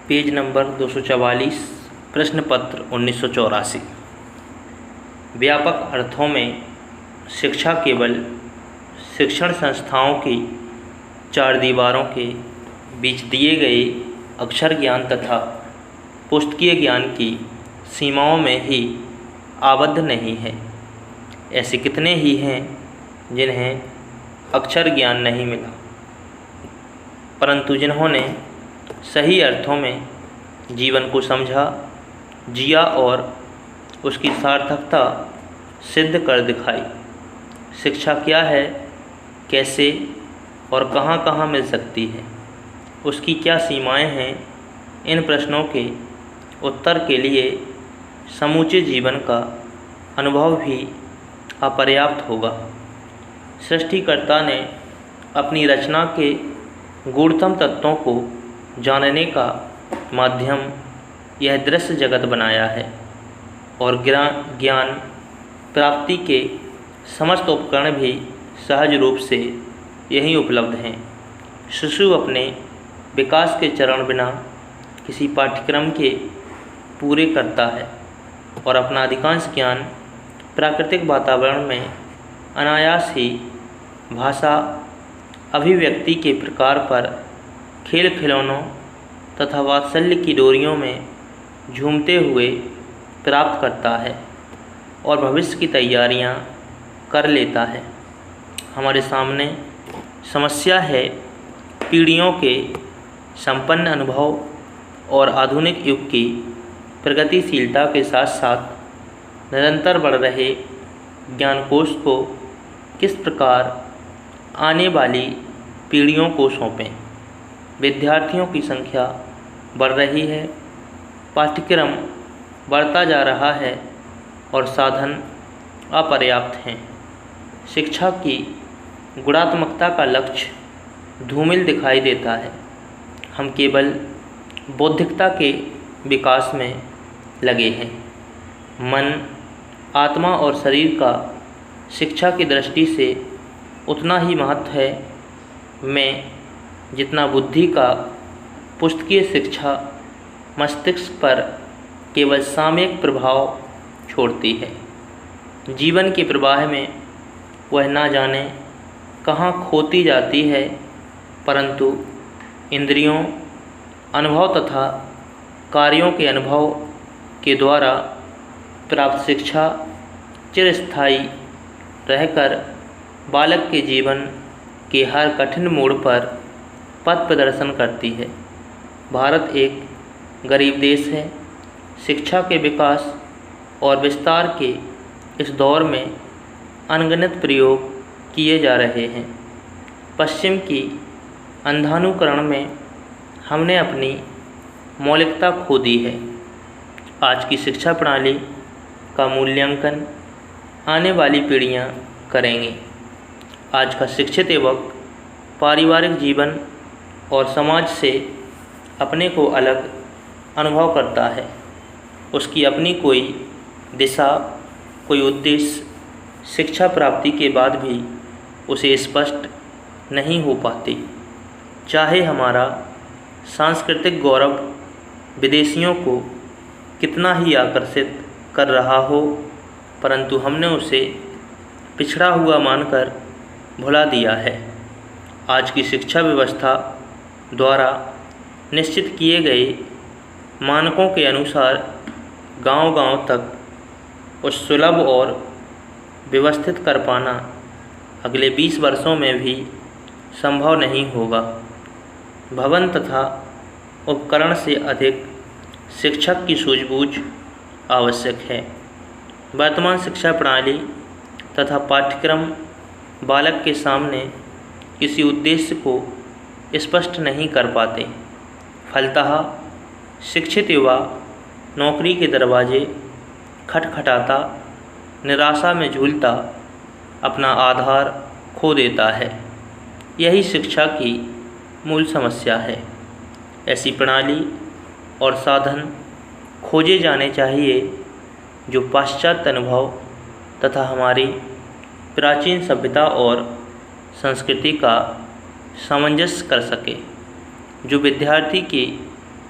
Page number 244, प्रश्न पत्र 1984। व्यापक अर्थों में शिक्षा केवल शिक्षण संस्थाओं की चार दीवारों के बीच दिए गए अक्षर ज्ञान तथा पुस्तकीय ज्ञान की सीमाओं में ही आबद्ध नहीं है। ऐसे कितने ही हैं जिन्हें अक्षर ज्ञान नहीं मिला, परंतु जिन्होंने सही अर्थों में जीवन को समझा, जिया और उसकी सार्थकता सिद्ध कर दिखाई। शिक्षा क्या है, कैसे और कहाँ कहाँ मिल सकती है, उसकी क्या सीमाएं हैं, इन प्रश्नों के उत्तर के लिए समूचे जीवन का अनुभव भी अपर्याप्त होगा। सृष्टिकर्ता ने अपनी रचना के गूढ़तम तत्वों को जानने का माध्यम यह दृश्य जगत बनाया है और ज्ञान प्राप्ति के समस्त उपकरण भी सहज रूप से यहीं उपलब्ध हैं। शिशु अपने विकास के चरण बिना किसी पाठ्यक्रम के पूरे करता है और अपना अधिकांश ज्ञान प्राकृतिक वातावरण में अनायास ही भाषा अभिव्यक्ति के प्रकार पर खेल खिलौनों तथा वात्सल्य की डोरियों में झूमते हुए प्राप्त करता है और भविष्य की तैयारियां कर लेता है। हमारे सामने समस्या है पीढ़ियों के संपन्न अनुभव और आधुनिक युग की प्रगतिशीलता के साथ साथ निरंतर बढ़ रहे ज्ञानकोश को किस प्रकार आने वाली पीढ़ियों को सौंपें। विद्यार्थियों की संख्या बढ़ रही है, पाठ्यक्रम बढ़ता जा रहा है और साधन अपर्याप्त हैं। शिक्षा की गुणात्मकता का लक्ष्य धूमिल दिखाई देता है। हम केवल बौद्धिकता के विकास में लगे हैं। मन, आत्मा और शरीर का शिक्षा की दृष्टि से उतना ही महत्व है में जितना बुद्धि का पुस्तकीय शिक्षा मस्तिष्क पर केवल सामयिक प्रभाव छोड़ती है। जीवन के प्रवाह में वह ना जाने कहाँ खोती जाती है, परंतु इंद्रियों, अनुभव तथा कार्यों के अनुभव के द्वारा प्राप्त शिक्षा चिरस्थायी रहकर बालक के जीवन के हर कठिन मोड़ पर पथ प्रदर्शन करती है। भारत एक गरीब देश है। शिक्षा के विकास और विस्तार के इस दौर में अनगिनत प्रयोग किए जा रहे हैं। पश्चिम की अंधानुकरण में हमने अपनी मौलिकता खो दी है। आज की शिक्षा प्रणाली का मूल्यांकन आने वाली पीढ़ियां करेंगी। आज का शिक्षित युवक पारिवारिक जीवन और समाज से अपने को अलग अनुभव करता है। उसकी अपनी कोई दिशा, कोई उद्देश्य शिक्षा प्राप्ति के बाद भी उसे स्पष्ट नहीं हो पाती। चाहे हमारा सांस्कृतिक गौरव विदेशियों को कितना ही आकर्षित कर रहा हो, परंतु हमने उसे पिछड़ा हुआ मानकर भुला दिया है। आज की शिक्षा व्यवस्था द्वारा निश्चित किए गए मानकों के अनुसार गांव-गांव तक उस सुलभ और व्यवस्थित कर पाना अगले 20 वर्षों में भी संभव नहीं होगा। भवन तथा उपकरण से अधिक शिक्षक की सूझबूझ आवश्यक है। वर्तमान शिक्षा प्रणाली तथा पाठ्यक्रम बालक के सामने किसी उद्देश्य को स्पष्ट नहीं कर पाते। फलतः शिक्षित युवा नौकरी के दरवाजे खटखटाता, निराशा में झूलता अपना आधार खो देता है। यही शिक्षा की मूल समस्या है। ऐसी प्रणाली और साधन खोजे जाने चाहिए जो पाश्चात्य अनुभव तथा हमारी प्राचीन सभ्यता और संस्कृति का सामंजस्य कर सके, जो विद्यार्थी की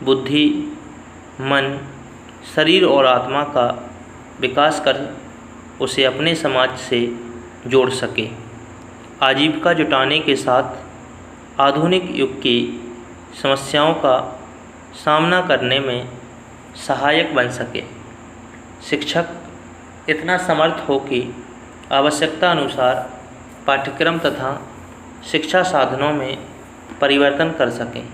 बुद्धि, मन, शरीर और आत्मा का विकास कर उसे अपने समाज से जोड़ सके। आजीविका जुटाने के साथ आधुनिक युग की समस्याओं का सामना करने में सहायक बन सके। शिक्षक इतना समर्थ हो कि आवश्यकता अनुसार पाठ्यक्रम तथा शिक्षा साधनों में परिवर्तन कर सकें।